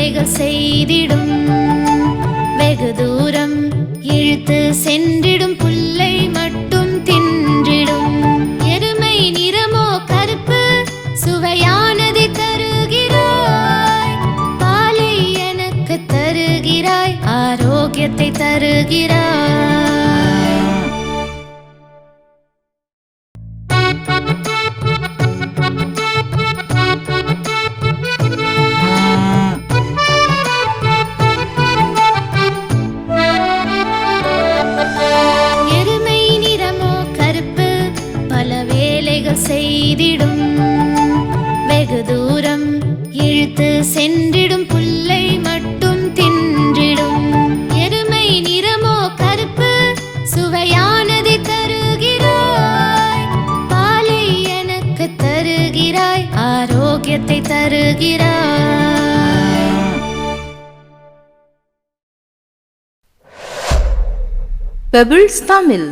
வேலைகள் செய்திடும், வெகு தூரம் இழுத்து சென்றிடும் புல்லை மட்டும் தின்றிடும். எருமை நிறமோ கருப்பு, சுவையானதை தருகிறாய். பாலை எனக்கு தருகிறாய், ஆரோக்கியத்தை தருகிறாய். செய்திடும், வெகு தூரம் இழுத்து சென்றிடும் புல்லை மட்டும் தின்றிடும். எருமை நிறமோ கருப்பு, சுவையானதை தருகிறாய். பாலை எனக்கு தருகிறாய், ஆரோக்கியத்தை தருகிறாய். பெபிள்ஸ் தமிழ்.